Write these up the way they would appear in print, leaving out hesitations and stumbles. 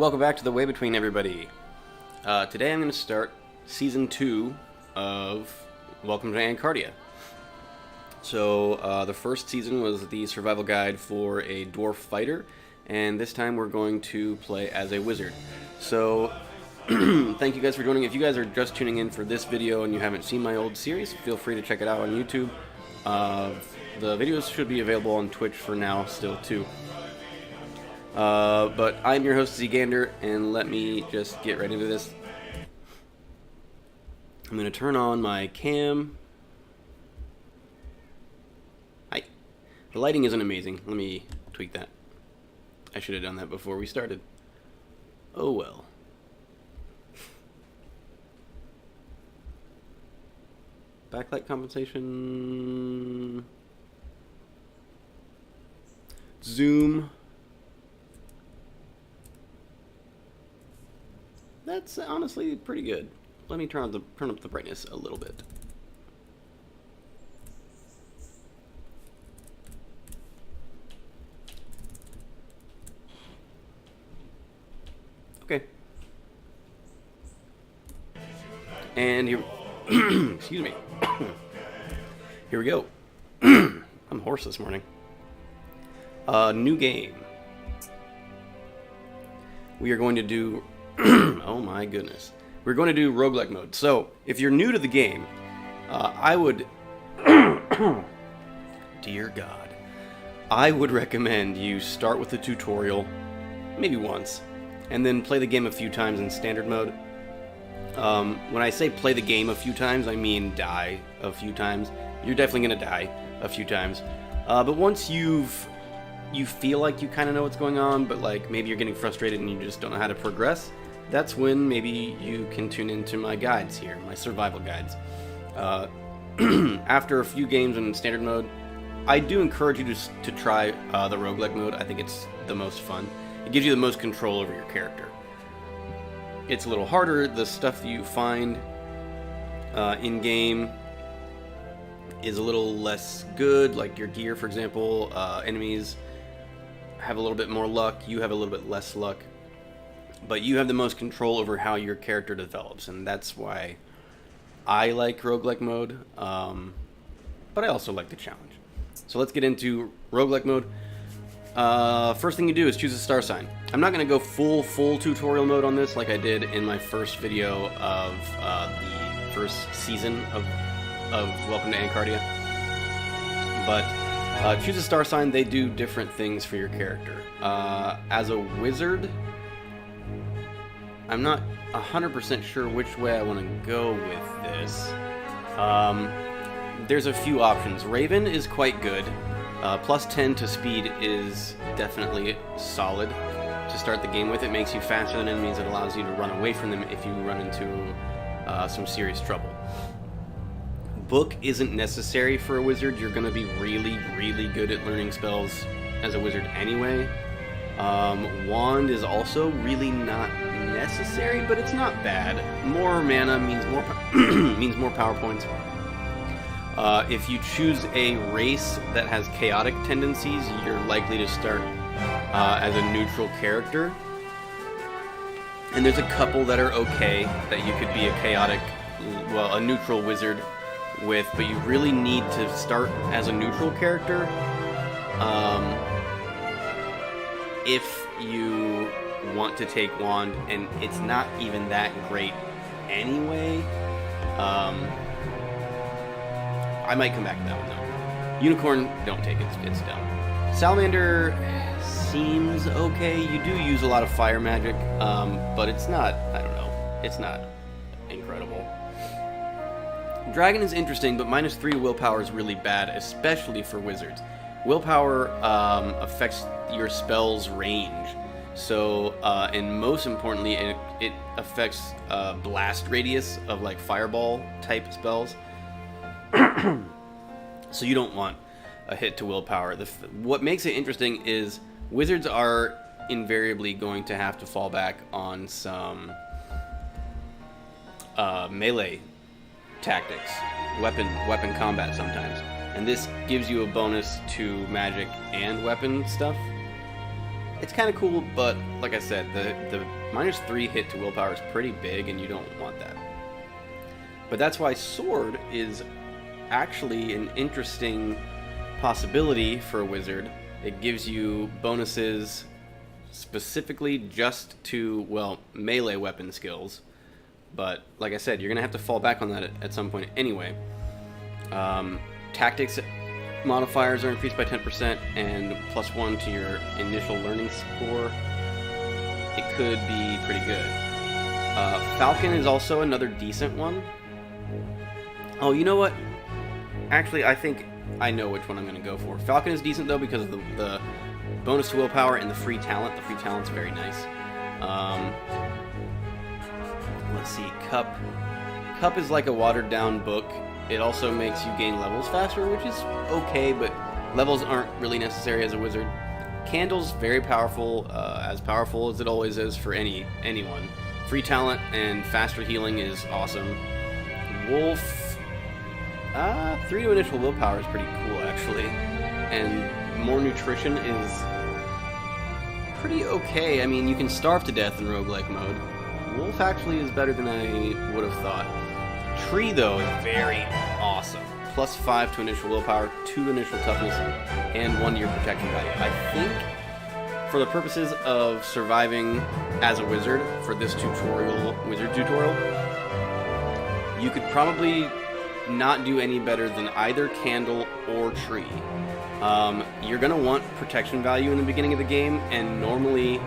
Welcome back to The Way Between, everybody. Today I'm going to start Season 2 of Welcome to Ancardia. So, the first season was the survival guide for a dwarf fighter, and this time we're going to play as a wizard. So, thank you guys for joining. If you guys are just tuning in for this video and you haven't seen my old series, feel free to check it out on YouTube. The videos should be available on Twitch for now still, too. But I'm your host, Ziegander, and let me just get right into this. I'm going to turn on my cam. Hi. The lighting isn't amazing. Let me tweak that. I should have done that before we started. Oh well. Backlight compensation. Zoom. That's honestly pretty good. Let me turn up the brightness a little bit. Okay. And here, excuse me. Here we go. I'm hoarse this morning. New game. We are going to do oh my goodness. We're going to do roguelike mode. So, if you're new to the game, I would dear God, I would recommend you start with the tutorial, maybe once, and then play the game a few times in standard mode. When I say play the game a few times, I mean die a few times. You're definitely going to die a few times. But once you feel like you kind of know what's going on, but like maybe you're getting frustrated and you just don't know how to progress, that's when maybe you can tune into my guides here, my survival guides. After a few games in standard mode, I do encourage you to try the roguelike mode. I think it's the most fun. It gives you the most control over your character. It's a little harder. The stuff that you find in-game is a little less good, like your gear, for example. Enemies have a little bit more luck, you have a little bit less luck, but you have the most control over how your character develops, and that's why I like roguelike mode, but I also like the challenge. So let's get into roguelike mode. First thing you do is choose a star sign. I'm not going to go full tutorial mode on this like I did in my first video of the first season of Welcome to Ancardia, but choose a star sign. They do different things for your character. As a wizard, I'm not 100% sure which way I want to go with this. There's a few options. Raven is quite good. Plus 10 to speed is definitely solid to start the game with. It makes you faster than enemies. It allows you to run away from them if you run into some serious trouble. Book isn't necessary for a wizard. You're going to be really good at learning spells as a wizard anyway. Wand is also really not necessary, but it's not bad. More mana means more means more power points. If you choose a race that has chaotic tendencies, you're likely to start as a neutral character. And there's a couple that are okay that you could be a neutral wizard with, but you really need to start as a neutral character if you want to take Wand, and it's not even that great anyway. I might come back to that one though. Unicorn, don't take it, it's dumb. Salamander seems okay. You do use a lot of fire magic, but it's not, I don't know, it's not incredible. Dragon is interesting, but -3 willpower is really bad, especially for wizards. Willpower affects your spell's range. So, and most importantly, it affects blast radius of like fireball type spells. So you don't want a hit to willpower. What makes it interesting is wizards are invariably going to have to fall back on some melee tactics, weapon combat sometimes, and this gives you a bonus to magic and weapon stuff. It's kind of cool, but like I said, the -3 hit to willpower is pretty big, and you don't want that. But that's why sword is actually an interesting possibility for a wizard. It gives you bonuses specifically just to, well, melee weapon skills. But like I said, you're going to have to fall back on that at some point anyway. Tactics modifiers are increased by 10% and +1 to your initial learning score. It could be pretty good. Falcon is also another decent one. Oh, you know what? Actually, I think I know which one I'm going to go for. Falcon is decent, though, because of the bonus to willpower and the free talent. The free talent's very nice. Let's see. Cup. Cup is like a watered-down book. It also makes you gain levels faster, which is okay, but levels aren't really necessary as a wizard. Candle's very powerful as it always is for anyone. Free talent and faster healing is awesome. Wolf, 3 to initial willpower is pretty cool, actually. And more nutrition is pretty okay. I mean, you can starve to death in roguelike mode. Wolf actually is better than I would have thought. Tree, though, is very awesome. +5 to initial willpower, 2 to initial toughness, and 1 to your protection value. I think, for the purposes of surviving as a wizard for this wizard tutorial, you could probably not do any better than either Candle or Tree. You're going to want protection value in the beginning of the game, and normally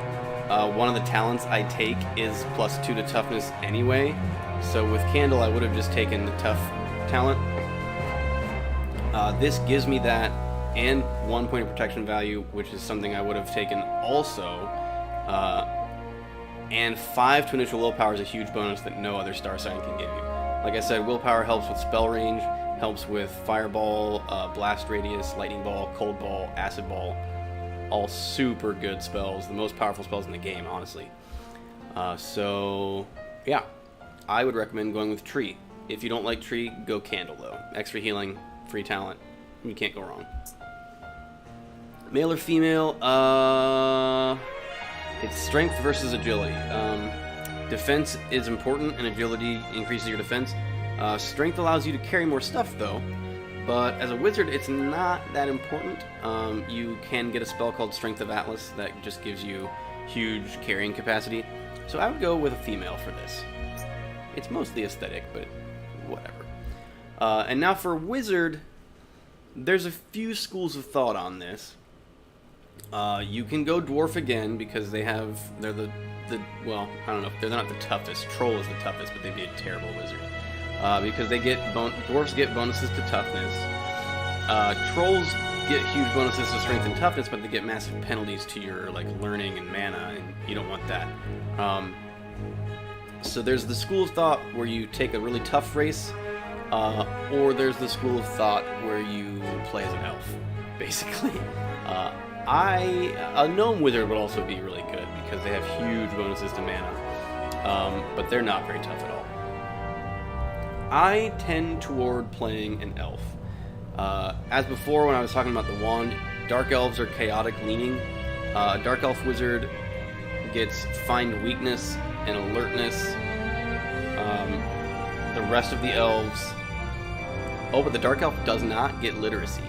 one of the talents I take is +2 to toughness anyway. So with Candle, I would have just taken the tough talent. This gives me that and 1 point of protection value, which is something I would have taken also. And 5 to initial willpower is a huge bonus that no other star sign can give you. Like I said, willpower helps with spell range, helps with fireball, blast radius, lightning ball, cold ball, acid ball. All super good spells, the most powerful spells in the game, honestly. So yeah, I would recommend going with Tree. If you don't like Tree, go Candle, though. Extra healing, free talent, you can't go wrong. Male or female? It's strength versus agility. Defense is important, and agility increases your defense. Strength allows you to carry more stuff, though. But as a wizard, it's not that important. You can get a spell called Strength of Atlas that just gives you huge carrying capacity. So I would go with a female for this. It's mostly aesthetic, but whatever. And now for wizard, there's a few schools of thought on this. You can go dwarf again because they're the well, I don't know, they're not the toughest. Troll is the toughest, but they'd be a terrible wizard. Because they get dwarves get bonuses to toughness. Trolls get huge bonuses to strength and toughness, but they get massive penalties to your learning and mana, and you don't want that. So there's the school of thought where you take a really tough race, or there's the school of thought where you play as an elf, basically. A gnome wizard would also be really good because they have huge bonuses to mana, but they're not very tough at all. I tend toward playing an elf. As before, when I was talking about the wand, dark elves are chaotic leaning. A dark elf wizard gets find weakness and alertness. The rest of the elves... Oh, but the dark elf does not get literacy.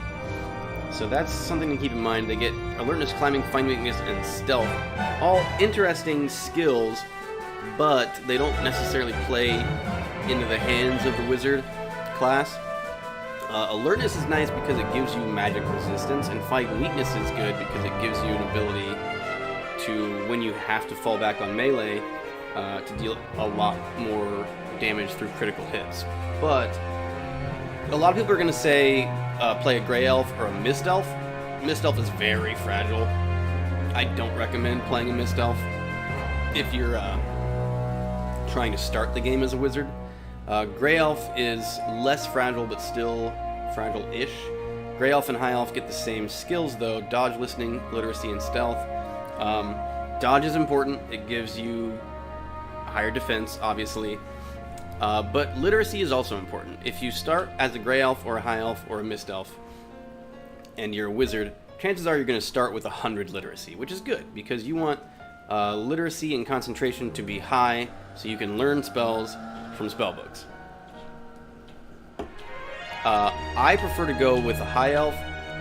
So that's something to keep in mind. They get alertness, climbing, find weakness, and stealth. All interesting skills, but they don't necessarily play into the hands of the wizard class. Alertness is nice because it gives you magic resistance, and fight weakness is good because it gives you an ability to, when you have to fall back on melee, to deal a lot more damage through critical hits. But a lot of people are going to say play a gray elf or a mist elf. Mist elf is very fragile. I don't recommend playing a mist elf if you're trying to start the game as a wizard. Gray elf is less fragile, but still fragile-ish. Gray elf and high elf get the same skills, though: dodge, listening, literacy, and stealth. Dodge is important. It gives you higher defense, obviously. But literacy is also important. If you start as a gray elf or a high elf or a mist elf, and you're a wizard, chances are you're going to start with 100 literacy, which is good because you want literacy and concentration to be high so you can learn spells from spellbooks. I prefer to go with a high elf.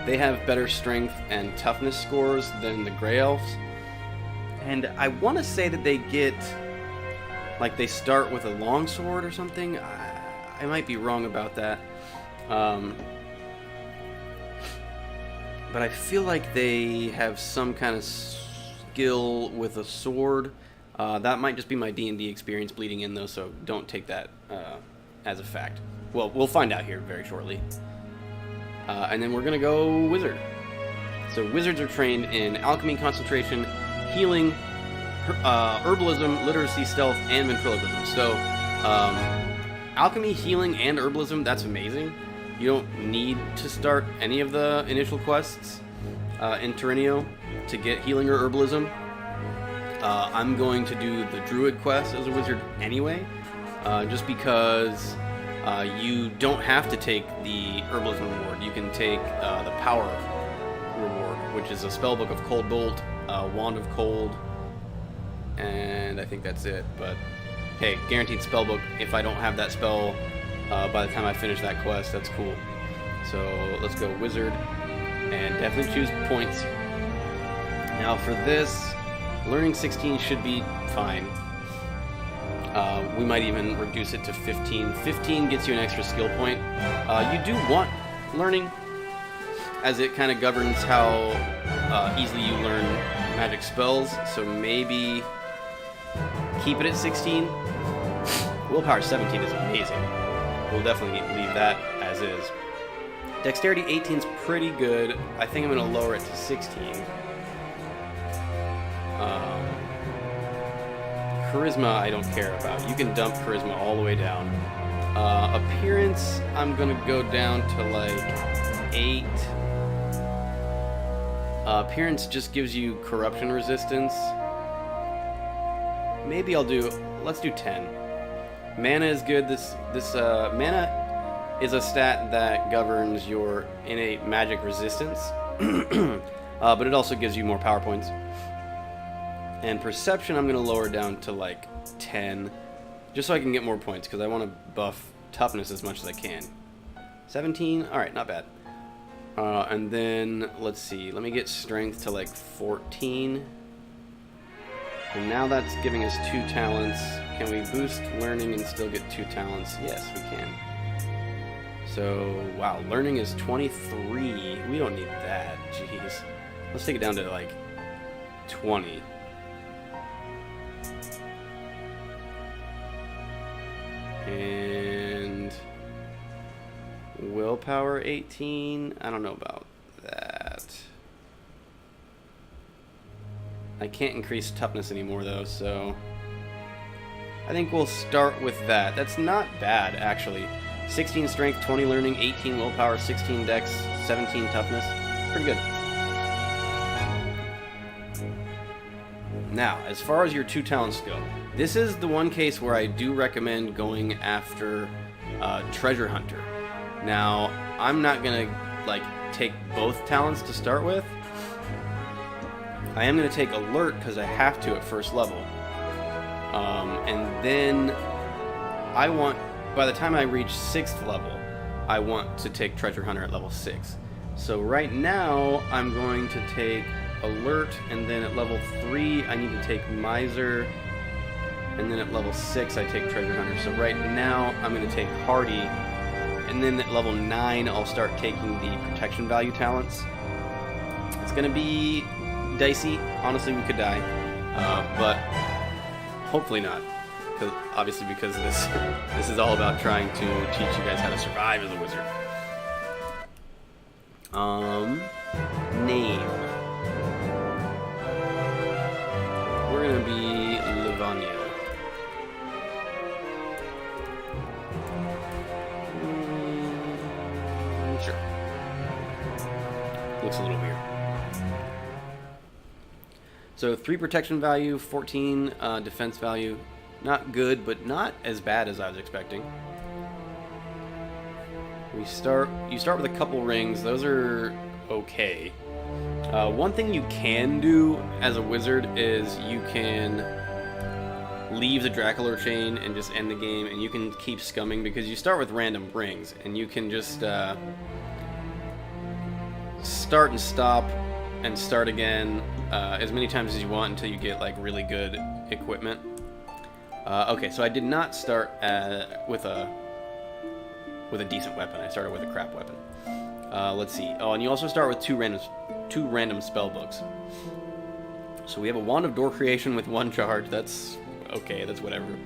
They have better strength and toughness scores than the gray elves. And I want to say that they get, like, they start with a longsword or something. I might be wrong about that. But I feel like they have some kind of skill with a sword. That might just be my D&D experience bleeding in, though, so don't take that as a fact. Well, we'll find out here very shortly. And then we're going to go wizard. So wizards are trained in alchemy, concentration, healing, herbalism, literacy, stealth, and ventriloquism. So alchemy, healing, and herbalism, that's amazing. You don't need to start any of the initial quests in Terrenio to get healing or herbalism. I'm going to do the druid quest as a wizard anyway, just because you don't have to take the herbalism reward. You can take the power reward, which is a spellbook of Cold Bolt, Wand of Cold, and I think that's it. But hey, guaranteed spellbook. If I don't have that spell by the time I finish that quest, that's cool. So let's go wizard and definitely choose points. Now for this, learning 16 should be fine. We might even reduce it to 15. 15 gets you an extra skill point. You do want learning, as it kind of governs how easily you learn magic spells, so maybe keep it at 16. Willpower 17 is amazing. We'll definitely leave that as is. Dexterity 18 is pretty good. I think I'm going to lower it to 16. Charisma I don't care about. You can dump charisma all the way down. Appearance I'm going to go down to like 8. Appearance just gives you corruption resistance. Maybe let's do 10. Mana is good. Mana is a stat that governs your innate magic resistance, but it also gives you more power points. And perception I'm going to lower down to like 10, just so I can get more points, because I want to buff toughness as much as I can. 17, alright, not bad. And then, let's see, let me get strength to like 14. And now that's giving us 2 talents. Can we boost learning and still get 2 talents? Yes, we can. So, wow, learning is 23. We don't need that, jeez. Let's take it down to like 20. And willpower 18. I don't know about that. I can't increase toughness anymore though, so I think we'll start with that. That's not bad, actually. 16 strength, 20 learning, 18 willpower, 16 dex, 17 toughness. Pretty good. Now, as far as your 2 talents go, this is the one case where I do recommend going after Treasure Hunter. Now, I'm not going to take both talents to start with. I am going to take Alert because I have to at first level. And then I want, by the time I reach 6th level, I want to take Treasure Hunter at level 6. So right now, I'm going to take Alert, and then at level 3, I need to take Miser, and then at level 6, I take Treasure Hunter. So right now, I'm going to take Hardy, and then at level 9, I'll start taking the protection value talents. It's going to be dicey. Honestly, we could die, but hopefully not. Obviously, because this is all about trying to teach you guys how to survive as a wizard. Name. We're gonna be Livania. Sure. Looks a little weird. So 3 protection value, 14 defense value. Not good, but not as bad as I was expecting. You start with a couple rings. Those are okay. One thing you can do as a wizard is you can leave the Dracula chain and just end the game, and you can keep scumming because you start with random rings, and you can just start and stop and start again as many times as you want until you get like really good equipment. Okay, so I did not start with a decent weapon. I started with a crap weapon. Let's see. Oh, and you also start with two random spell books. So we have a Wand of Door Creation with 1 charge. That's okay. That's whatever.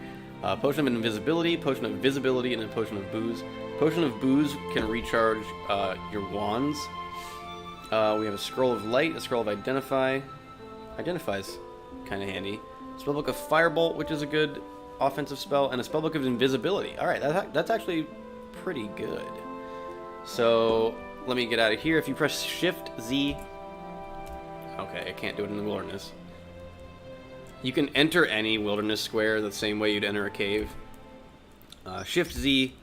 Potion of Invisibility, Potion of Visibility, and a Potion of Booze. Potion of Booze can recharge your wands. We have a Scroll of Light, a Scroll of Identify. Identify's kind of handy. Spellbook of Firebolt, which is a good offensive spell, and a Spellbook of Invisibility. All right, that's actually pretty good. So let me get out of here. If you press Shift Z, okay, I can't do it in the wilderness. You can enter any wilderness square the same way you'd enter a cave. Shift Z,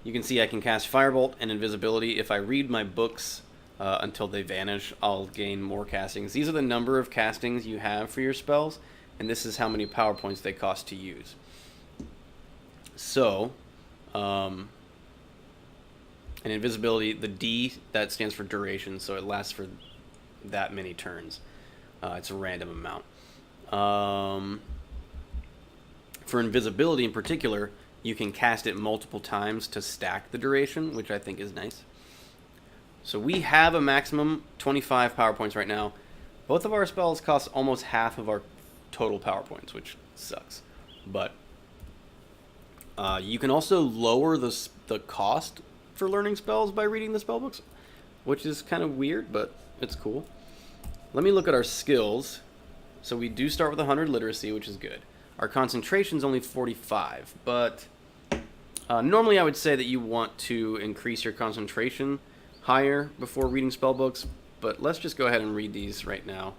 you can see I can cast Firebolt and Invisibility. If I read my books until they vanish, I'll gain more castings. These are the number of castings you have for your spells, and this is how many power points they cost to use. So, and Invisibility, the D, that stands for duration, so it lasts for that many turns. It's a random amount. For Invisibility in particular, you can cast it multiple times to stack the duration, which I think is nice. So we have a maximum 25 power points right now. Both of our spells cost almost half of our total power points, which sucks. But you can also lower the cost for learning spells by reading the spellbooks, which is kind of weird, but it's cool. Let me look at our skills. So we do start with 100 literacy, which is good. Our concentration is only 45, but normally I would say that you want to increase your concentration higher before reading spellbooks, but let's just go ahead and read these right now.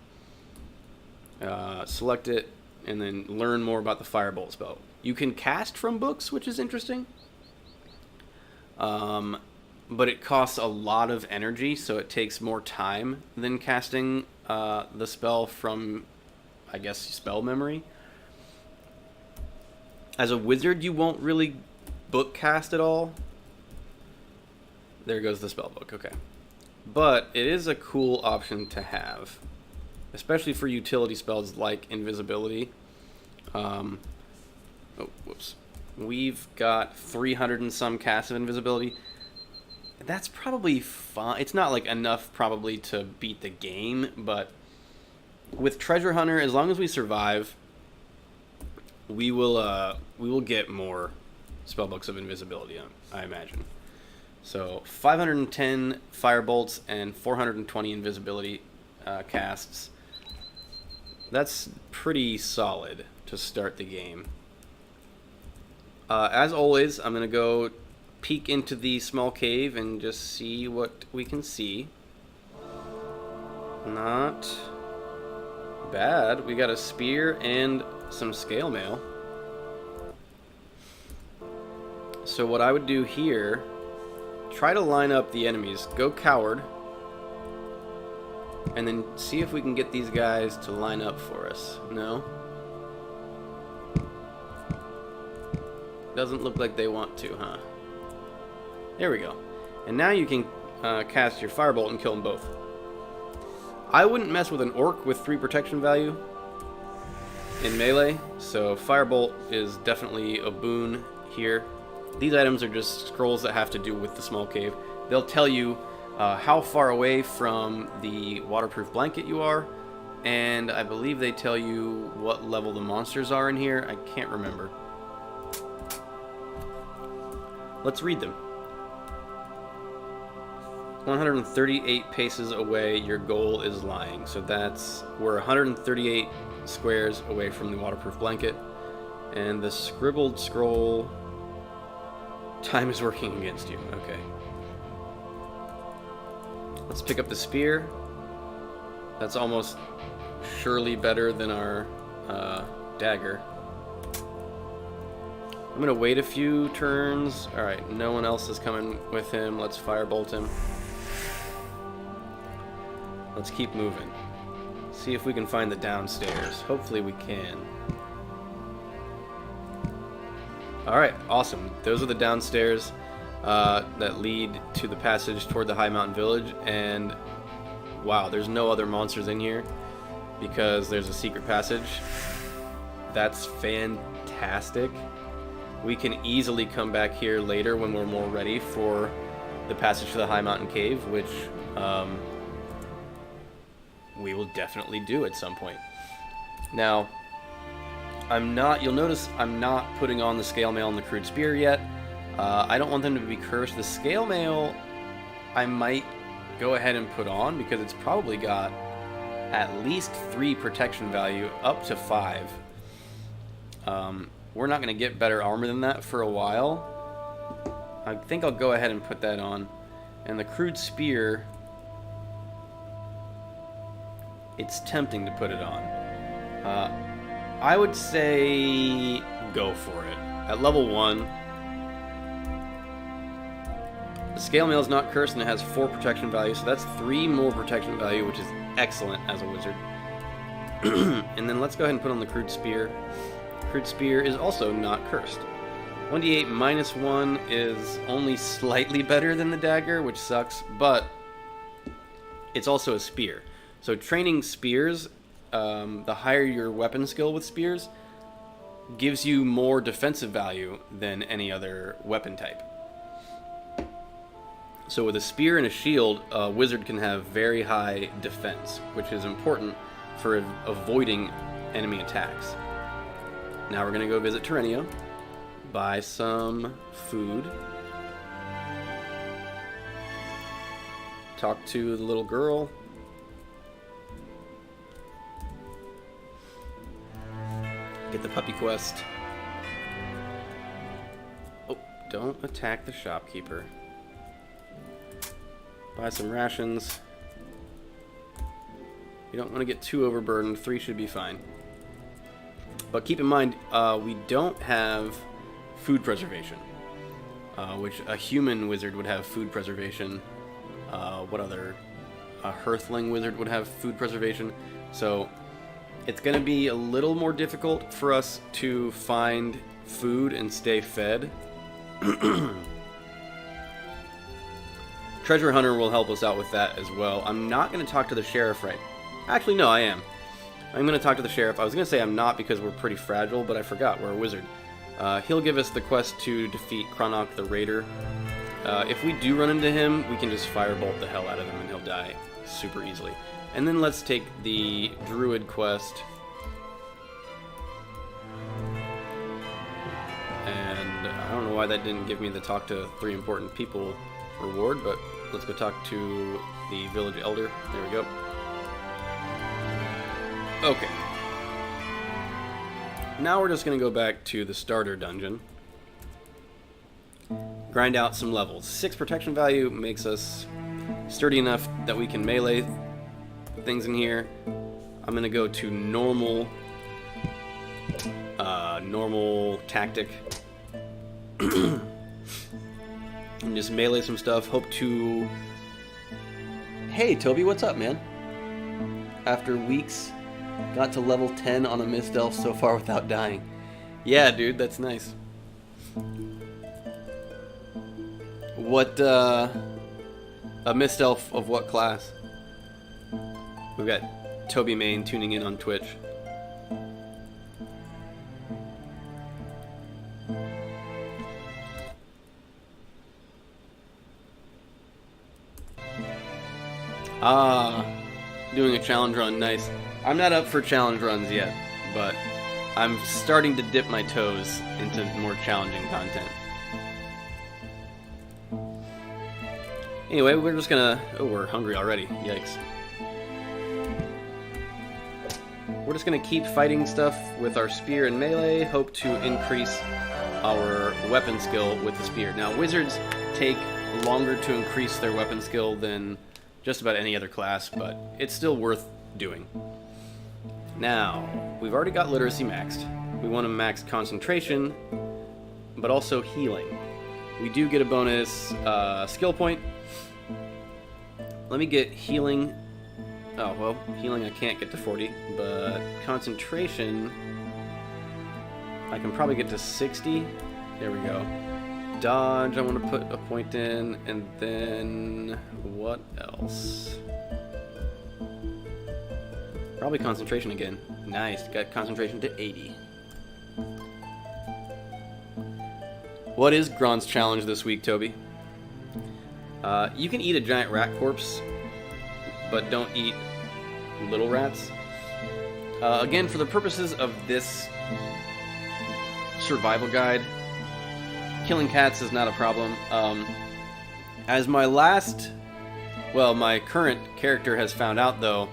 Select it, and then learn more about the Firebolt spell. You can cast from books, which is interesting. But it costs a lot of energy, so it takes more time than casting the spell from, I guess, spell memory. As a wizard, you won't really book cast at all. There goes the spell book, okay. But it is a cool option to have, especially for utility spells like Invisibility. Oh, whoops. We've got 300 and some casts of Invisibility. That's probably fine. It's not like enough probably to beat the game, but with Treasure Hunter, as long as we survive, we will get more spellbooks of Invisibility, I imagine. So 510 Firebolts and 420 Invisibility casts. That's pretty solid to start the game. As always, I'm going to go peek into the small cave and just see what we can see. Not bad. We got a spear and some scale mail. So what I would do here, try to line up the enemies. Go coward. And then see if we can get these guys to line up for us. No? Doesn't look like they want to, huh? There we go. And now you can cast your Firebolt and kill them both. I wouldn't mess with an orc with 3 protection value in melee, so Firebolt is definitely a boon here. These items are just scrolls that have to do with the small cave. They'll tell you how far away from the waterproof blanket you are, and I believe they tell you what level the monsters are in here. I can't remember. Let's read them. 138 paces away, your goal is lying. So we're 138 squares away from the waterproof blanket. And the scribbled scroll, time is working against you. Okay. Let's pick up the spear. That's almost surely better than our dagger. I'm going to wait a few turns. Alright, no one else is coming with him. Let's firebolt him. Let's keep moving. See if we can find the downstairs. Hopefully we can. Alright, awesome. Those are the downstairs that lead to the passage toward the High Mountain Village, and wow, there's no other monsters in here because there's a secret passage. That's fantastic. We can easily come back here later when we're more ready for the passage to the High Mountain Cave, which we will definitely do at some point. Now, you'll notice I'm not putting on the scale mail and the crude spear yet. I don't want them to be cursed. The scale mail I might go ahead and put on because it's probably got at least 3 protection value, up to 5. We're not going to get better armor than that for a while. I think I'll go ahead and put that on. And the crude spear, it's tempting to put it on. I would say go for it. At level 1, the scale mail is not cursed and it has 4 protection value, so that's 3 more protection value, which is excellent as a wizard. And then let's go ahead and put on the crude spear. Crude spear is also not cursed. 1d8 minus 1 is only slightly better than the dagger, which sucks, but it's also a spear. So training spears, the higher your weapon skill with spears, gives you more defensive value than any other weapon type. So with a spear and a shield, a wizard can have very high defense, which is important for avoiding enemy attacks. Now we're going to go visit Terenia, buy some food, talk to the little girl, get the puppy quest. Oh, don't attack the shopkeeper. Buy some rations. You don't want to get too overburdened. 3 should be fine. But keep in mind, we don't have food preservation, which a human wizard would have food preservation. What other? A Hearthling wizard would have food preservation. So it's going to be a little more difficult for us to find food and stay fed. Treasure Hunter will help us out with that as well. I'm not going to talk to the sheriff right. Actually, no, I am. I'm going to talk to the sheriff. I was going to say I'm not because we're pretty fragile, but I forgot. We're a wizard. He'll give us the quest to defeat Kronok the Raider. If we do run into him, we can just firebolt the hell out of him and he'll die super easily. And then let's take the Druid quest. And I don't know why that didn't give me the talk to 3 important people reward, but let's go talk to the village elder. There we go. Okay. Now we're just going to go back to the starter dungeon. Grind out some levels. 6 protection value makes us sturdy enough that we can melee things in here. I'm going to go to normal tactic. And just melee some stuff. Hope to... Hey, Toby, what's up, man? After weeks, got to level 10 on a Mist Elf so far without dying. Yeah, dude, that's nice. What, a Mist Elf of what class? We've got Toby Main tuning in on Twitch. Doing a challenge run, nice. I'm not up for challenge runs yet, but I'm starting to dip my toes into more challenging content. Anyway, we're just gonna... Oh, we're hungry already. Yikes. We're just gonna keep fighting stuff with our spear and melee, hope to increase our weapon skill with the spear. Now, wizards take longer to increase their weapon skill than just about any other class, but it's still worth doing. Now, we've already got literacy maxed. We want to max concentration, but also healing. We do get a bonus skill point. Let me get healing Oh, well, healing I can't get to 40, but concentration I can probably get to 60. There we go. Dodge, I want to put a point in, and then what else? Probably concentration again. Nice, got concentration to 80. What is Gron's challenge this week, Toby? You can eat a giant rat corpse, but don't eat little rats. Again, for the purposes of this survival guide, killing cats is not a problem. As my current character has found out, though,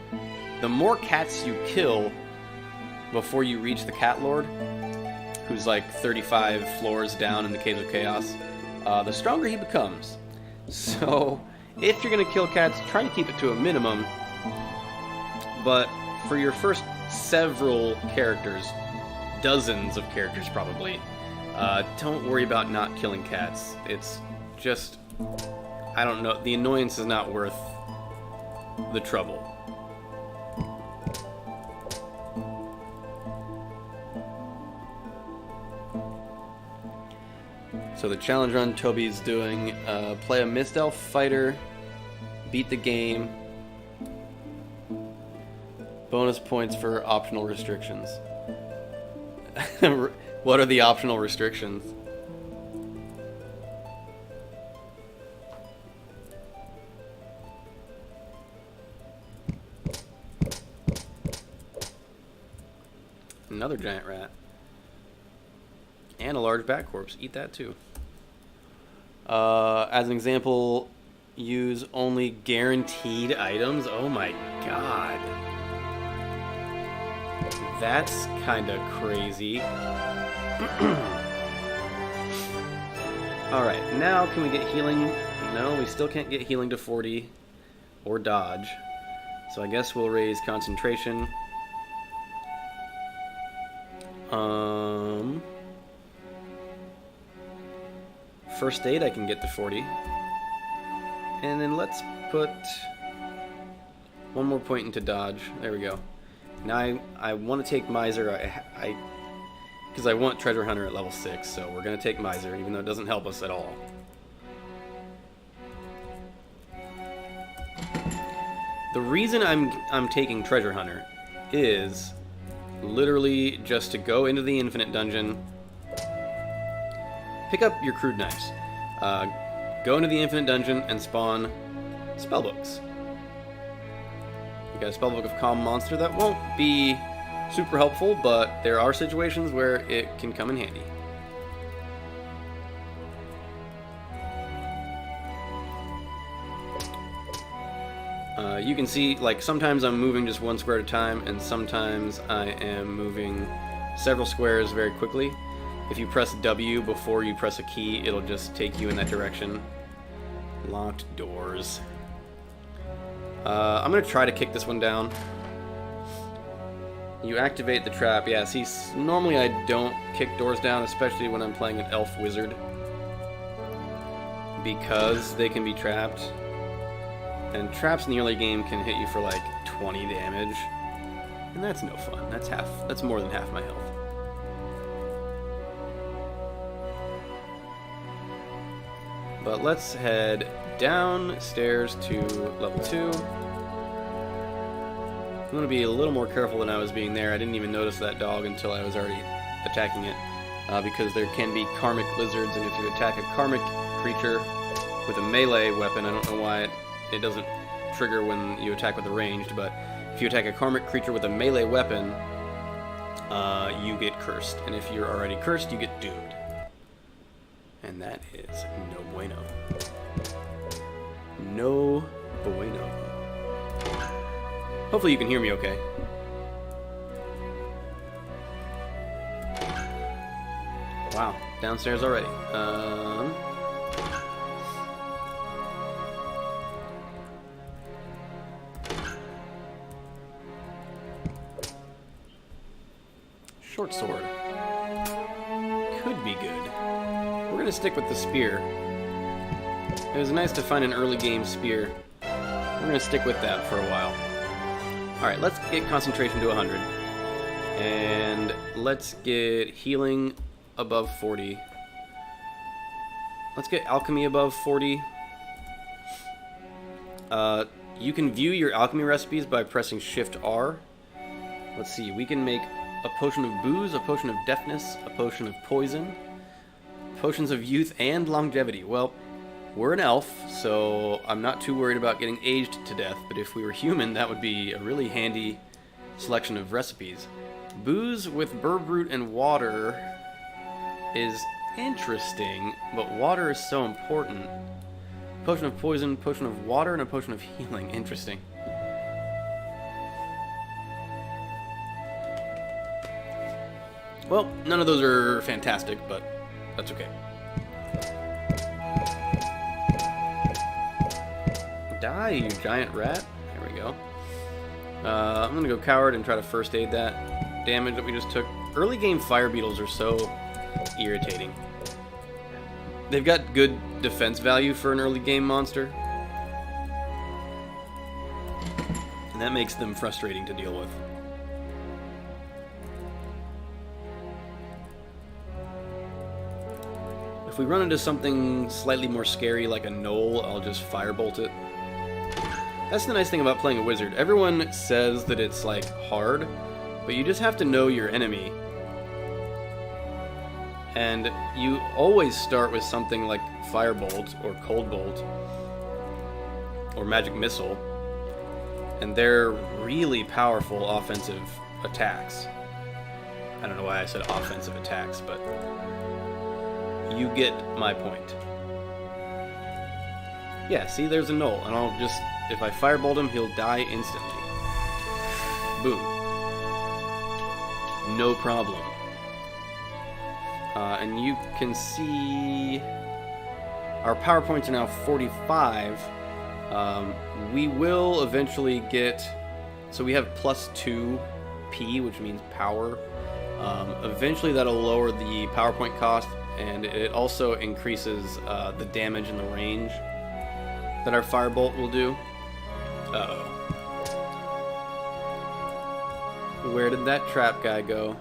the more cats you kill before you reach the Cat Lord, who's like 35 floors down in the Caves of Chaos, the stronger he becomes. So, if you're going to kill cats, try to keep it to a minimum. But for your first several characters, dozens of characters probably, don't worry about not killing cats. It's just, I don't know, the annoyance is not worth the trouble. So the challenge run Toby's doing, play a Mist Elf fighter, beat the game, bonus points for optional restrictions. What are the optional restrictions? Another giant rat. And a large bat corpse. Eat that too. As an example, use only guaranteed items. Oh my god. That's kind of crazy. Alright, now can we get healing? No, we still can't get healing to 40 or dodge. So I guess we'll raise concentration. First aid I can get to 40. And then let's put one more point into dodge. There we go. Now I want to take Miser, because I want Treasure Hunter at level 6, so we're going to take Miser, even though it doesn't help us at all. The reason I'm taking Treasure Hunter is literally just to go into the Infinite Dungeon, pick up your crude knives, go into the Infinite Dungeon and spawn spellbooks. You got a spellbook of Calm Monster. That won't be super helpful, but there are situations where it can come in handy. You can see, like, sometimes I'm moving just one square at a time, and sometimes I am moving several squares very quickly. If you press W before you press a key, it'll just take you in that direction. Locked doors. I'm going to try to kick this one down. You activate the trap. Yeah, see, normally I don't kick doors down, especially when I'm playing an elf wizard, because they can be trapped. And traps in the early game can hit you for like 20 damage. And that's no fun. That's more than half my health. But let's head downstairs to level 2. I'm going to be a little more careful than I was being there. I didn't even notice that dog until I was already attacking it. Because there can be karmic lizards, and if you attack a karmic creature with a melee weapon, I don't know why it doesn't trigger when you attack with a ranged, but if you attack a karmic creature with a melee weapon, you get cursed. And if you're already cursed, you get doomed. And that is no bueno. No bueno. Hopefully you can hear me okay. Wow, downstairs already. Short sword. Could be good. We're going to stick with the spear. It was nice to find an early game spear. We're going to stick with that for a while. Alright, let's get concentration to 100. And let's get healing above 40. Let's get alchemy above 40. You can view your alchemy recipes by pressing Shift R. Let's see, we can make a potion of booze, a potion of deafness, a potion of poison, potions of youth and longevity. Well, we're an elf, so I'm not too worried about getting aged to death, but if we were human, that would be a really handy selection of recipes. Booze with burb root and water is interesting, but water is so important. Potion of poison, potion of water, and a potion of healing. Interesting. Well, none of those are fantastic, but that's okay. Die, you giant rat. There we go. I'm going to go coward and try to first aid that damage that we just took. Early game fire beetles are so irritating. They've got good defense value for an early game monster, and that makes them frustrating to deal with. If we run into something slightly more scary like a gnoll, I'll just firebolt it. That's the nice thing about playing a wizard. Everyone says that it's like hard, but you just have to know your enemy. And you always start with something like Firebolt or Cold Bolt or Magic Missile, and they're really powerful offensive attacks. I don't know why I said offensive attacks, but you get my point. Yeah, see, there's a gnoll, and I'll just, if I Firebolt him, he'll die instantly. Boom. No problem. And you can see our power points are now 45. We will eventually get, so we have +2 P, which means power. Eventually that'll lower the PowerPoint cost, and it also increases the damage and the range that our Firebolt will do. Uh-oh. Where did that trap guy go?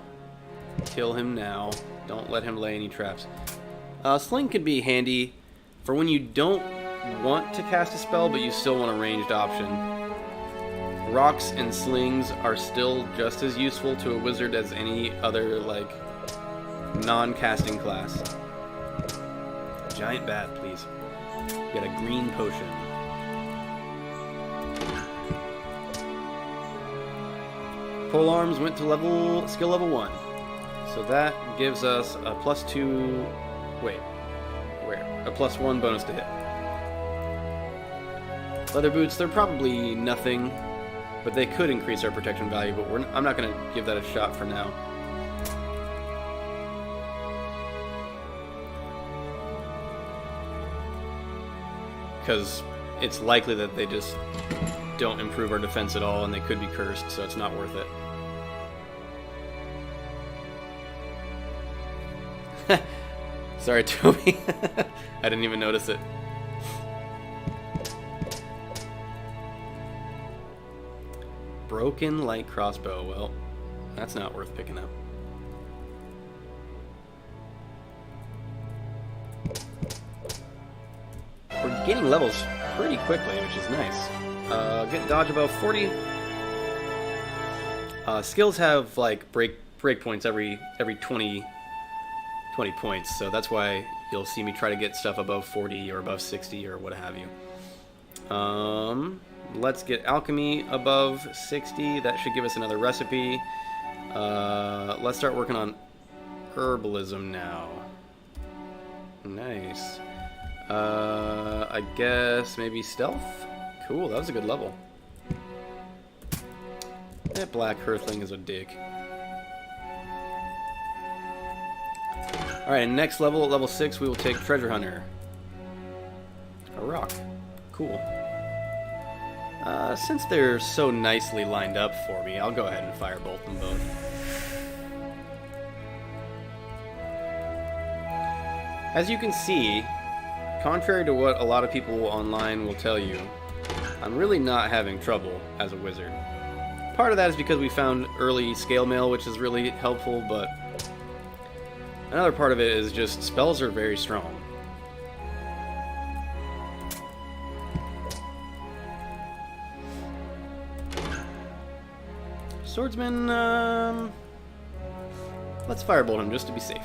Kill him now. Don't let him lay any traps. Sling could be handy for when you don't want to cast a spell, but you still want a ranged option. Rocks and slings are still just as useful to a wizard as any other, like, non-casting class. Giant bat, please. Get a green potion. Pole arms went to skill level 1. So that gives us a +2, wait, where? A +1 bonus to hit. Leather boots, they're probably nothing, but they could increase our protection value, but I'm not going to give that a shot for now. Because it's likely that they just don't improve our defense at all, and they could be cursed, so it's not worth it. Sorry, Toby. I didn't even notice it. Broken light crossbow. Well, that's not worth picking up. We're gaining levels pretty quickly, which is nice. Get dodge above 40. Skills have like break points every 20 points, so that's why you'll see me try to get stuff above 40 or above 60 or what have you. Let's get alchemy above 60. That should give us another recipe. Let's start working on herbalism now. Nice. I guess maybe stealth? Cool, that was a good level. That black earthling is a dick. Alright, next level, at level 6, we will take Treasure Hunter. A rock. Cool. Since they're so nicely lined up for me, I'll go ahead and firebolt them both. As you can see, contrary to what a lot of people online will tell you, I'm really not having trouble as a wizard. Part of that is because we found early scale mail, which is really helpful, but another part of it is just spells are very strong. Swordsman, let's firebolt him just to be safe.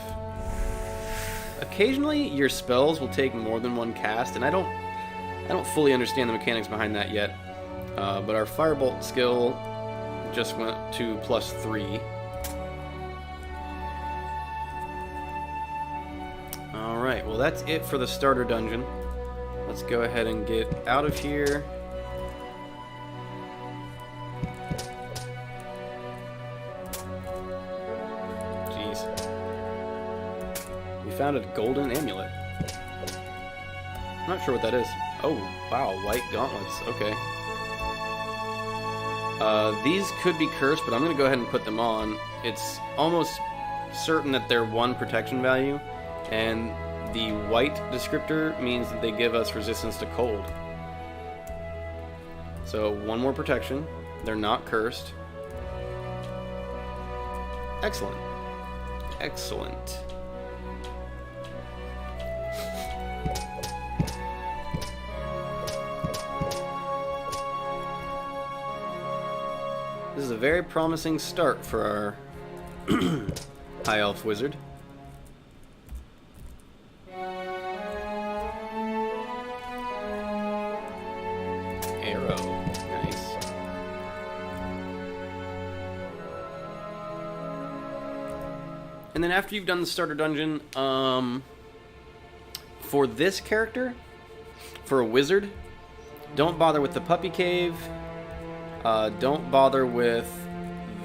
Occasionally, your spells will take more than one cast, and I don't fully understand the mechanics behind that yet. But our firebolt skill just went to +3. Alright, well that's it for the starter dungeon. Let's go ahead and get out of here. Jeez. We found a golden amulet. I'm not sure what that is. Oh, wow, white gauntlets. Okay. These could be cursed, but I'm going to go ahead and put them on. It's almost certain that they're 1 protection value, and the white descriptor means that they give us resistance to cold. So 1 more protection. They're not cursed. Excellent. Excellent. This is a very promising start for our High Elf Wizard. Arrow. Nice. And then after you've done the starter dungeon, for this character, for a wizard, don't bother with the puppy cave. Don't bother with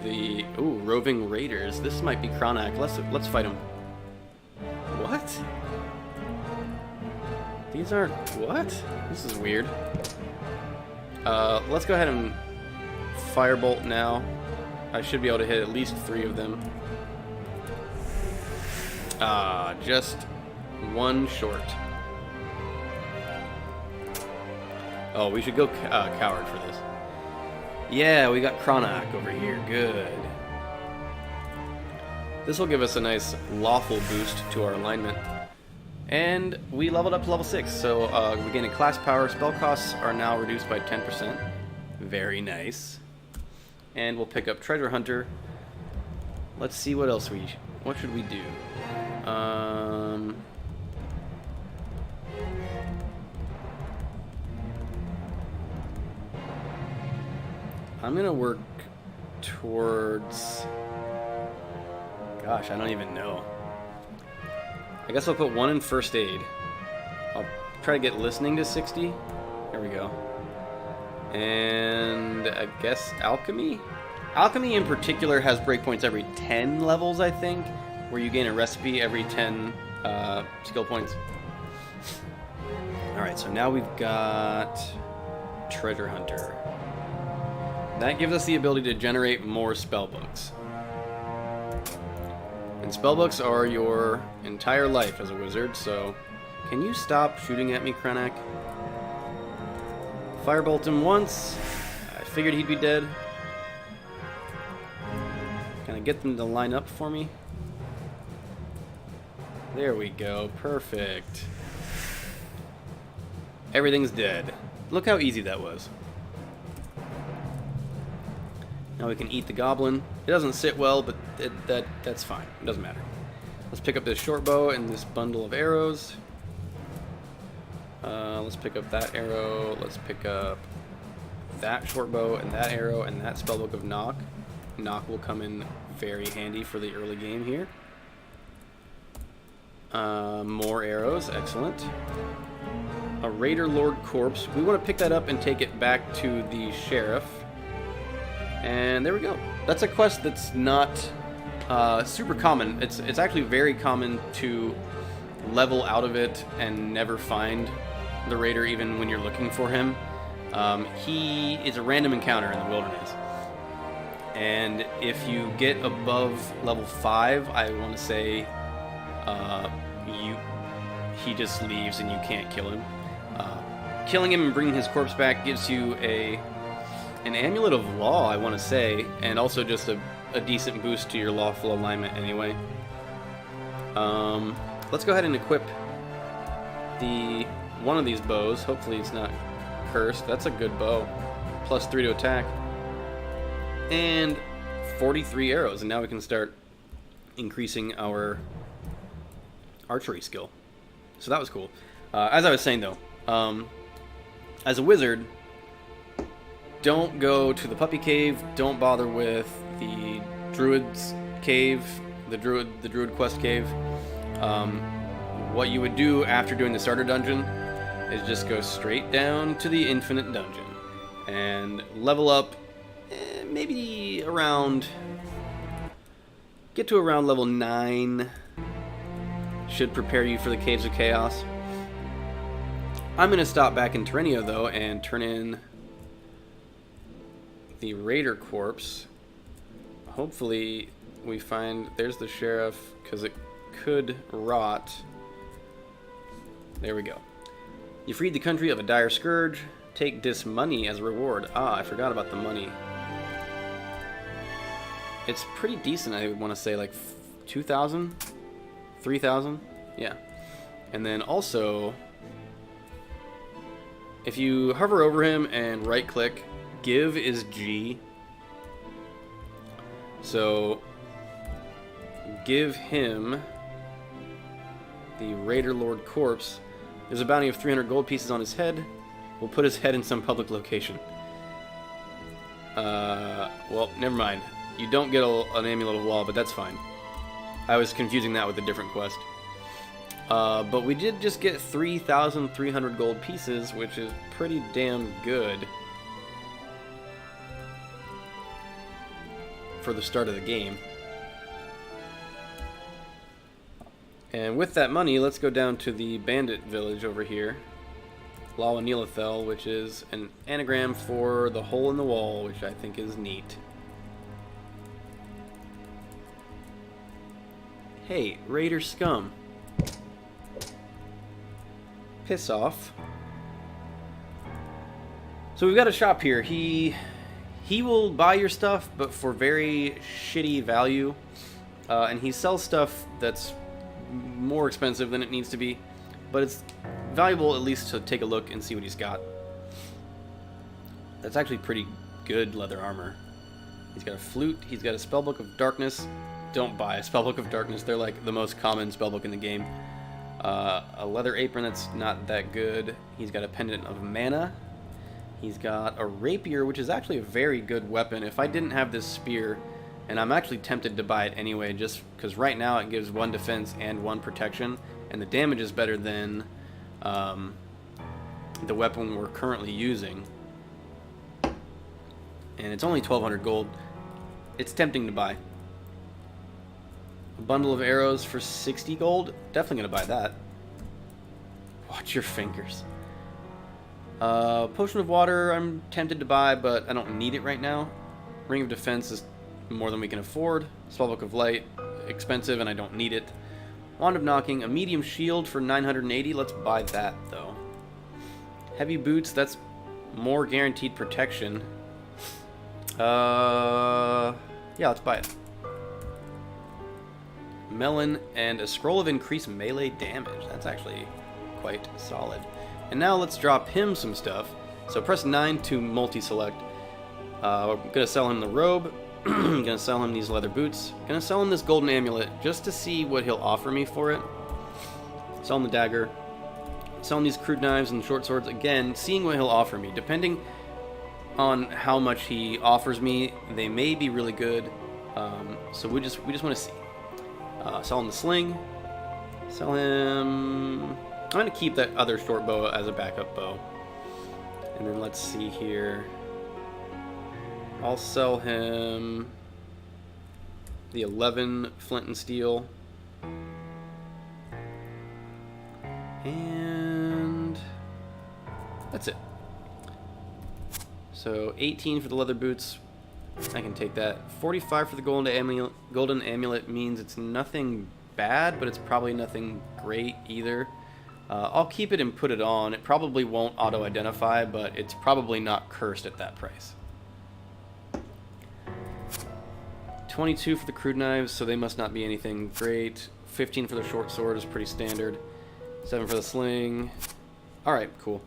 the roving raiders. This might be Chronak. Let's fight him. What? These aren't what? This is weird. Let's go ahead and firebolt now. I should be able to hit at least 3 of them. Just 1 short. Oh, we should go coward for this. Yeah, we got Chronak over here. Good. This will give us a nice lawful boost to our alignment. And we leveled up to level 6, so we gain a class power. Spell costs are now reduced by 10%. Very nice. And we'll pick up Treasure Hunter. Let's see what else what should we do? I'm gonna work towards... Gosh, I don't even know. I guess I'll put 1 in first aid. I'll try to get listening to 60. There we go. And I guess alchemy? Alchemy in particular has breakpoints every 10 levels, I think, where you gain a recipe every 10 skill points. Alright, so now we've got Treasure Hunter. That gives us the ability to generate more spellbooks. And spellbooks are your entire life as a wizard, so... Can you stop shooting at me, Chronak? Firebolt him once. I figured he'd be dead. Can I get them to line up for me? There we go. Perfect. Everything's dead. Look how easy that was. Now we can eat the goblin. It doesn't sit well, but that's fine. It doesn't matter. Let's pick up this short bow and this bundle of arrows. Let's pick up that arrow. Let's pick up that short bow and that arrow and that spellbook of knock. Knock will come in very handy for the early game here. More arrows. Excellent. A Raider Lord Corpse. We want to pick that up and take it back to the sheriff. And there we go. That's a quest that's not super common. It's actually very common to level out of it and never find the raider even when you're looking for him. He is a random encounter in the wilderness. And if you get above level 5, I want to say he just leaves and you can't kill him. Killing him and bringing his corpse back gives you a an Amulet of Law, I want to say, and also just a decent boost to your lawful alignment anyway. Let's go ahead and equip one of these bows. Hopefully it's not cursed. That's a good bow. +3 to attack. And 43 arrows, and now we can start increasing our archery skill. So that was cool. As I was saying though, as a wizard, don't go to the puppy cave, don't bother with the druid's cave, the druid quest cave. What you would do after doing the starter dungeon is just go straight down to the infinite dungeon and level up maybe around, get to around level 9. Should prepare you for the Caves of Chaos. I'm going to stop back in Terenia though and turn in the Raider Corpse. Hopefully we find, there's the sheriff, because it could rot. There we go. You freed the country of a dire scourge. Take this money as a reward. Ah, I forgot about the money. It's pretty decent, I want to say, like 2,000? 3,000? Yeah. And then also, if you hover over him and right click, give is G. So give him the Raider Lord Corpse. There's a bounty of 300 gold pieces on his head. We'll put his head in some public location. Well, never mind. You don't get an Amulet of Law, but that's fine. I was confusing that with a different quest. But we did just get 3,300 gold pieces, which is pretty damn good for the start of the game. And with that money, let's go down to the bandit village over here. Lawanilithel, which is an anagram for the hole in the wall, which I think is neat. Hey, Raider scum. Piss off. So we've got a shop here. He will buy your stuff, but for very shitty value. And he sells stuff that's more expensive than it needs to be. But it's valuable at least to take a look and see what he's got. That's actually pretty good leather armor. He's got a flute. He's got a spellbook of darkness. Don't buy a spellbook of darkness. They're like the most common spellbook in the game. A leather apron that's not that good. He's got a pendant of mana. He's got a rapier, which is actually a very good weapon. If I didn't have this spear, and I'm actually tempted to buy it anyway, just because right now it gives 1 defense and 1 protection, and the damage is better than the weapon we're currently using. And it's only 1,200 gold. It's tempting to buy. A bundle of arrows for 60 gold? Definitely going to buy that. Watch your fingers. Potion of water I'm tempted to buy, but I don't need it right now. Ring of defense is more than we can afford. Spellbook of light, expensive and I don't need it. Wand of knocking, a medium shield for 980. Let's buy that though. Heavy boots, that's more guaranteed protection. Yeah, let's buy it. Melon and a scroll of increased melee damage. That's actually quite solid. And now let's drop him some stuff. So press 9 to multi-select. We're going to sell him the robe. Going to sell him these leather boots. Going to sell him this golden amulet just to see what he'll offer me for it. Sell him the dagger. Sell him these crude knives and short swords. Again, seeing what he'll offer me. Depending on how much he offers me, they may be really good. So we just want to see. Sell him the sling. Sell him... I'm going to keep that other short bow as a backup bow. And then let's see here. I'll sell him the 11 flint and steel. And that's it. So 18 for the leather boots. I can take that. 45 for the golden amulet means it's nothing bad, but it's probably nothing great either. I'll keep it and put it on. It probably won't auto-identify, but it's probably not cursed at that price. 22 for the crude knives, so they must not be anything great. 15 for the short sword is pretty standard. 7 for the sling. Alright, cool.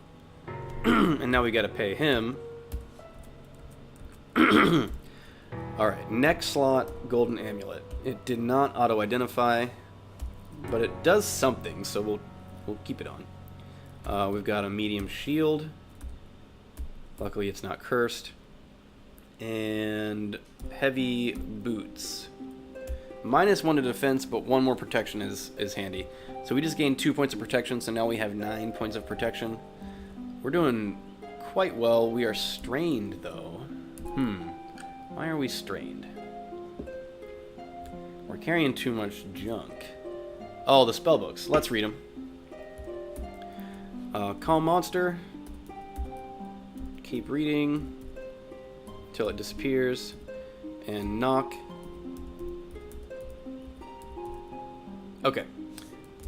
And now we gotta pay him. Alright, next slot, golden amulet. It did not auto-identify, but it does something, so we'll keep it on. We've got a medium shield. Luckily it's not cursed. And heavy boots. -1 to defense, but 1 more protection is handy. So we just gained 2 points of protection, so now we have 9 points of protection. We're doing quite well. We are strained, though. Why are we strained? We're carrying too much junk. Oh, the spellbooks. Let's read them. Calm monster. Keep reading until it disappears. And knock. Okay.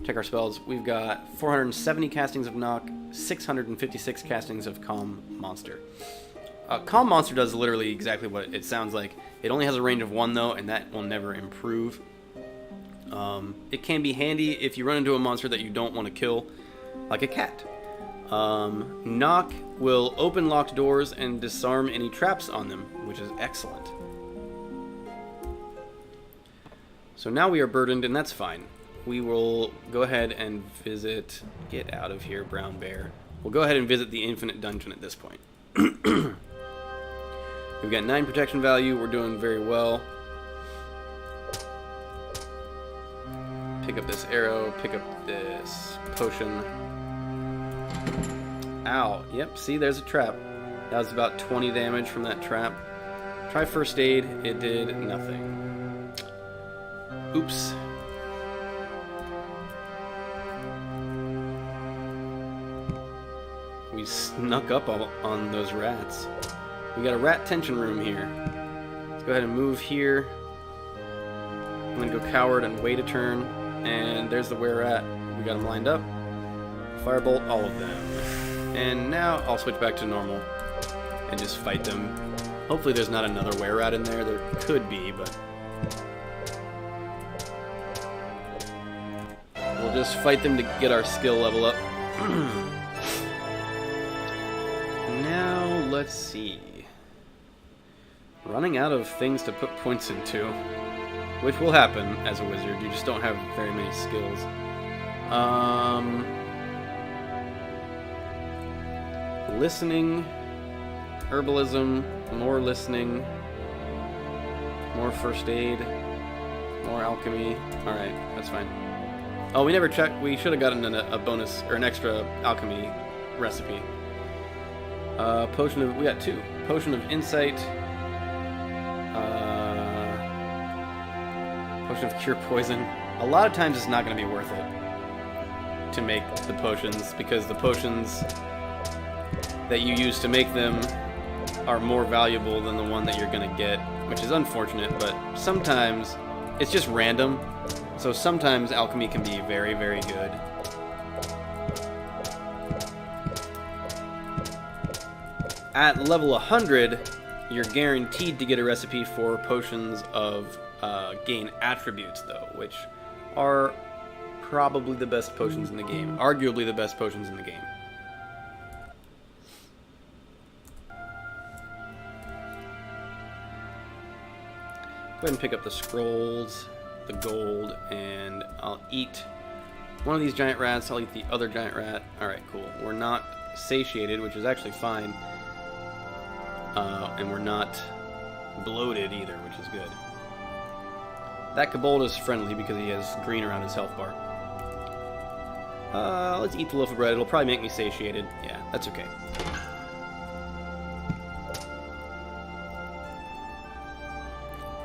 Check our spells. We've got 470 castings of knock, 656 castings of calm monster. Calm monster does literally exactly what it sounds like. It only has a range of 1 though, and that will never improve. It can be handy if you run into a monster that you don't want to kill, like a cat. Knock will open locked doors and disarm any traps on them, which is excellent. So now we are burdened, and that's fine. We will go ahead and visit... Get out of here, brown bear. We'll go ahead and visit the infinite dungeon at this point. We've got 9 protection value. We're doing very well. Pick up this arrow. Pick up this potion. Ow. Yep, see, there's a trap. That was about 20 damage from that trap. Try first aid. It did nothing. Oops. We snuck up on those rats. We got a rat tension room here. Let's go ahead and move here. I'm gonna go coward and wait a turn. And there's the were-rat. We got them lined up. Firebolt all of them. And now I'll switch back to normal and just fight them. Hopefully there's not another were-rat in there. There could be, but we'll just fight them to get our skill level up. Now, let's see. Running out of things to put points into, which will happen as a wizard. You just don't have very many skills. Listening, herbalism, more listening, more first aid, more alchemy. Alright, that's fine. Oh, we never checked. We should have gotten a bonus, or an extra alchemy recipe. Potion of... We got 2. Potion of Insight. Potion of Cure Poison. A lot of times it's not going to be worth it to make the potions, because the potions that you use to make them are more valuable than the one that you're going to get, which is unfortunate, but sometimes it's just random. So sometimes alchemy can be very, very good. At level 100, you're guaranteed to get a recipe for potions of gain attributes, though, which are probably the best potions in the game. Arguably the best potions in the game. Go ahead and pick up the scrolls, the gold, and I'll eat one of these giant rats. I'll eat the other giant rat. Alright, cool. We're not satiated, which is actually fine. And we're not bloated either, which is good. That kobold is friendly because he has green around his health bar. Let's eat the loaf of bread. It'll probably make me satiated. Yeah, that's okay.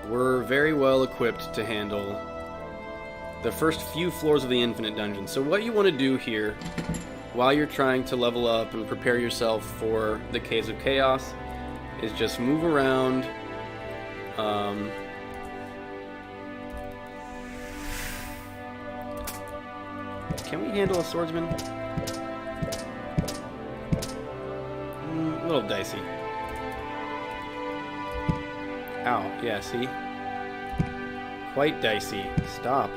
We're very well equipped to handle the first few floors of the Infinite Dungeon. So what you want to do here, while you're trying to level up and prepare yourself for the Caves of Chaos, is just move around. Can we handle a swordsman? A little dicey. Ow, yeah, see? quite dicey. Stop.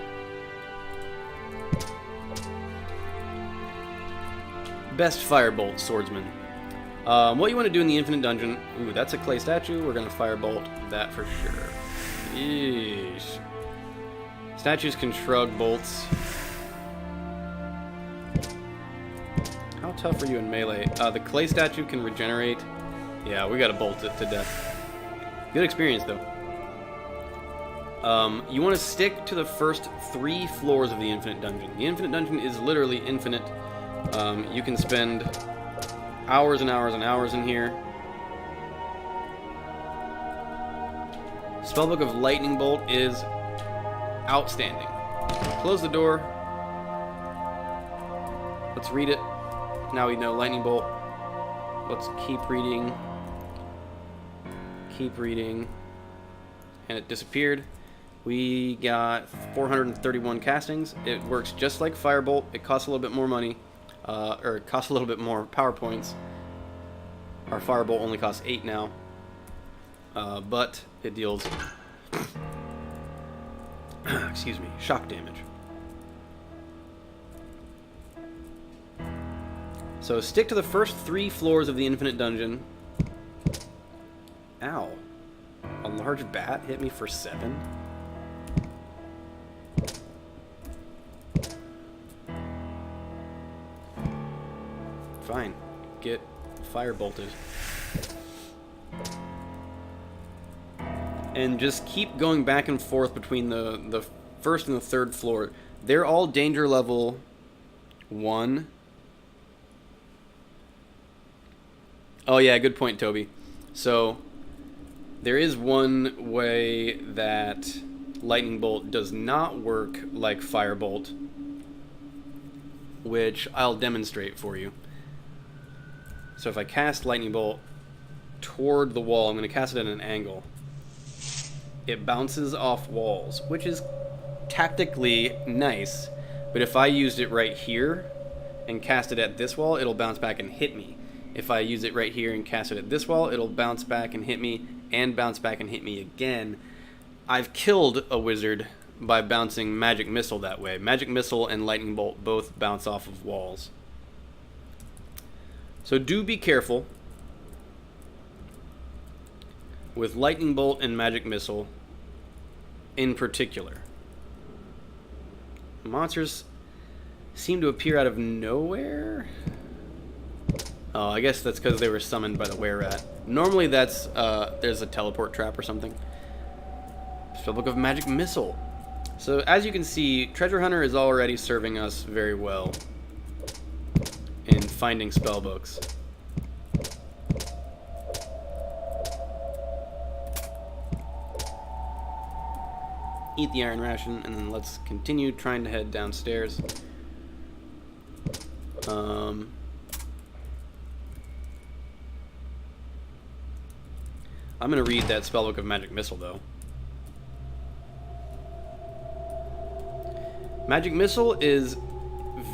Best Firebolt Swordsman. What you want to do in the Infinite Dungeon... Ooh, that's a clay statue. We're going to Firebolt that for sure. Yeesh. Statues can shrug bolts. How tough are you in melee? The clay statue can regenerate. Yeah, we got to bolt it to death. Good experience, though. You want to stick to the first 3 floors of the Infinite Dungeon. The Infinite Dungeon is literally infinite. You can spend hours and hours and hours in here. Spellbook of Lightning Bolt is outstanding. Close the door. Let's read it. Now we know Lightning Bolt. Let's keep reading. Keep reading. And it disappeared. We got 431 castings. It works just like Firebolt. It costs a little bit more money. Or it costs a little bit more power points. Our Firebolt only costs 8 now. But it deals excuse me, shock damage. So stick to the first 3 floors of the Infinite Dungeon. Ow. A large bat hit me for 7. Fine. Get firebolted. And just keep going back and forth between the first and the 3rd floor. They're all danger level 1. Oh yeah, good point, Toby. So there is one way that Lightning Bolt does not work like Firebolt, which I'll demonstrate for you. So if I cast Lightning Bolt toward the wall, I'm going to cast it at an angle. It bounces off walls, which is tactically nice, but if I used it right here and cast it at this wall, it'll bounce back and hit me. If I use it right here and cast it at this wall, it'll bounce back and hit me, and bounce back and hit me again. I've killed a wizard by bouncing Magic Missile that way. Magic Missile and Lightning Bolt both bounce off of walls. So do be careful with Lightning Bolt and Magic Missile in particular. Monsters seem to appear out of nowhere. Oh, I guess that's because they were summoned by the were-rat. Normally that's, there's a teleport trap or something. Spellbook of Magic Missile. So as you can see, Treasure Hunter is already serving us very well in finding spellbooks. Eat the iron ration, and then let's continue trying to head downstairs. I'm going to read that Spellbook of Magic Missile, though. Magic Missile is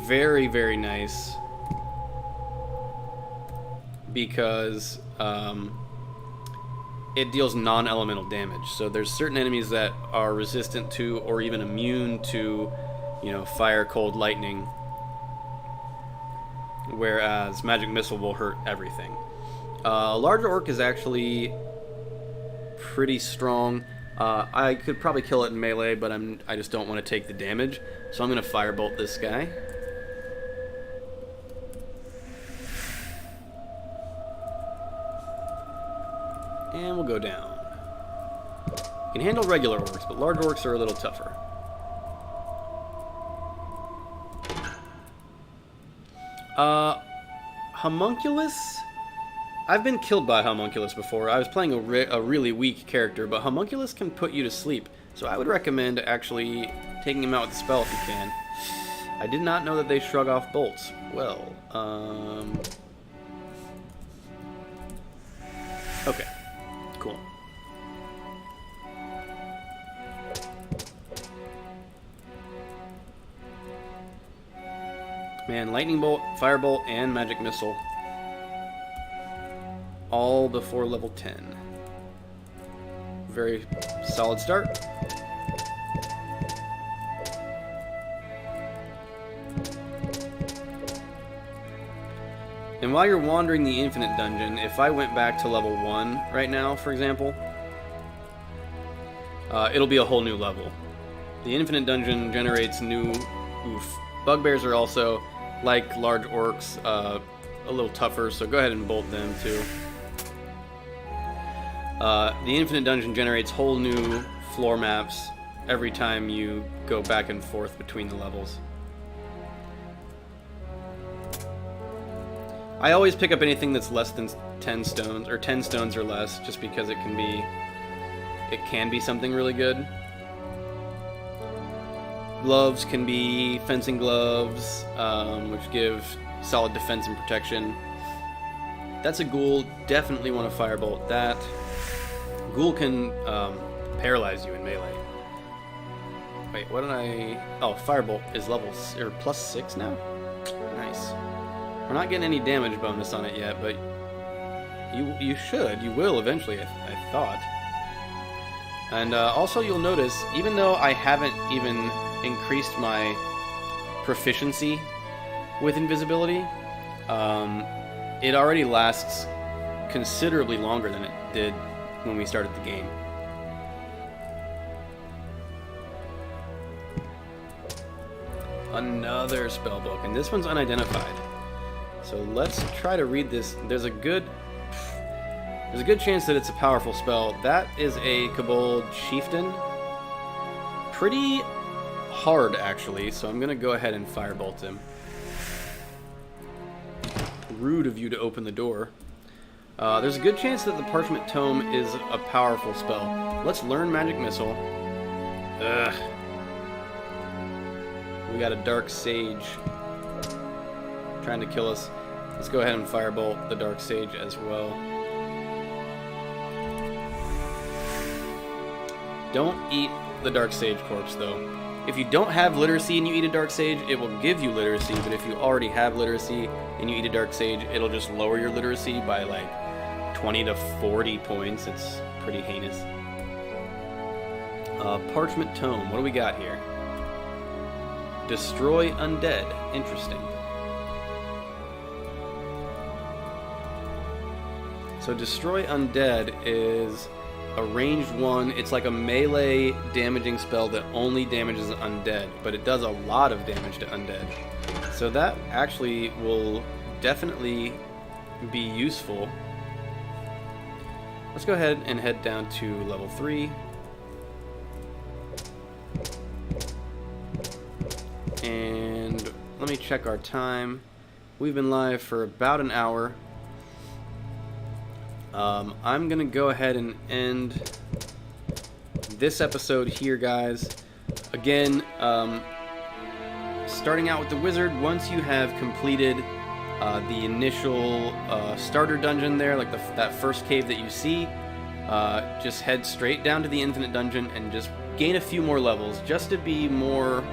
very, very nice because it deals non-elemental damage. So there's certain enemies that are resistant to or even immune to, you know, fire, cold, lightning, whereas Magic Missile will hurt everything. Larger Orc is actually pretty strong. I could probably kill it in melee, but I just don't want to take the damage, so I'm going to Firebolt this guy. And we'll go down. You can handle regular orcs, but large orcs are a little tougher. Homunculus? I've been killed by Homunculus before. I was playing a really weak character, but Homunculus can put you to sleep. So I would recommend actually taking him out with a spell if you can. I did not know that they shrug off bolts. Well, okay. Cool. Man, Lightning Bolt, Firebolt, and Magic Missile. All before level 10. Very solid start. And while you're wandering the Infinite Dungeon, if I went back to level 1 right now, for example, it'll be a whole new level. The Infinite Dungeon generates new bugbears are also, like large orcs, a little tougher, so go ahead and bolt them too. The Infinite Dungeon generates whole new floor maps every time you go back and forth between the levels. I always pick up anything that's less than 10 stones, or 10 stones or less, just because it can be something really good. Gloves can be fencing gloves, which give solid defense and protection. That's a ghoul. Definitely want to firebolt that. Ghoul can paralyze you in melee. Wait, what did I... Oh, firebolt is levels or +6 now? Nice. We're not getting any damage bonus on it yet, but you will eventually, I thought. And also you'll notice, even though I haven't even increased my proficiency with invisibility, it already lasts considerably longer than it did when we started the game. Another spellbook, and this one's unidentified. So let's try to read this. There's a good chance that it's a powerful spell. That is a Kobold Chieftain. Pretty hard, actually, so I'm going to go ahead and firebolt him. Rude of you to open the door. There's a good chance that the Parchment Tome is a powerful spell. Let's learn Magic Missile. Ugh. We got a Dark Sage trying to kill us. Let's go ahead and firebolt the Dark Sage as well. Don't eat the Dark Sage corpse, though. If you don't have literacy and you eat a Dark Sage, it will give you literacy, but if you already have literacy and you eat a Dark Sage, it'll just lower your literacy by like 20 to 40 points. It's pretty heinous. Parchment Tome. What do we got here? Destroy Undead. Interesting. So Destroy Undead is a ranged one. It's like a melee damaging spell that only damages undead, but it does a lot of damage to undead. So that actually will definitely be useful. Let's go ahead and head down to level 3. And let me check our time. We've been live for about an hour. I'm gonna go ahead and end this episode here, guys. Again, starting out with the wizard, once you have completed the initial starter dungeon there, like that first cave that you see, just head straight down to the infinite dungeon and just gain a few more levels, just to be more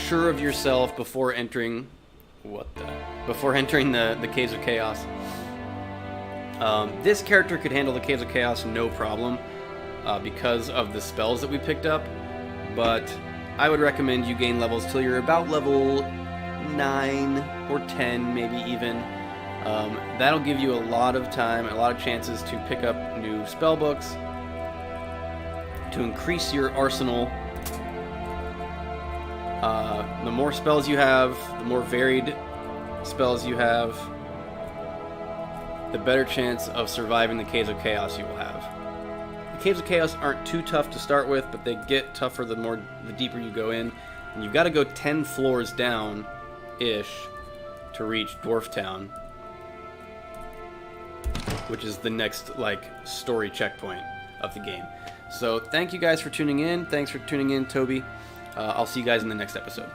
sure of yourself before entering the Caves of Chaos. This character could handle the Caves of Chaos no problem because of the spells that we picked up, but I would recommend you gain levels till you're about level 9 or 10, maybe even. That'll give you a lot of time, a lot of chances to pick up new spell books, to increase your arsenal. The more spells you have, the more varied spells you have, the better chance of surviving the Caves of Chaos you will have. The Caves of Chaos aren't too tough to start with, but they get tougher the deeper you go in. And you've got to go 10 floors down-ish to reach Dwarf Town, which is the next, story checkpoint of the game. So thank you guys for tuning in. Thanks for tuning in, Toby. I'll see you guys in the next episode.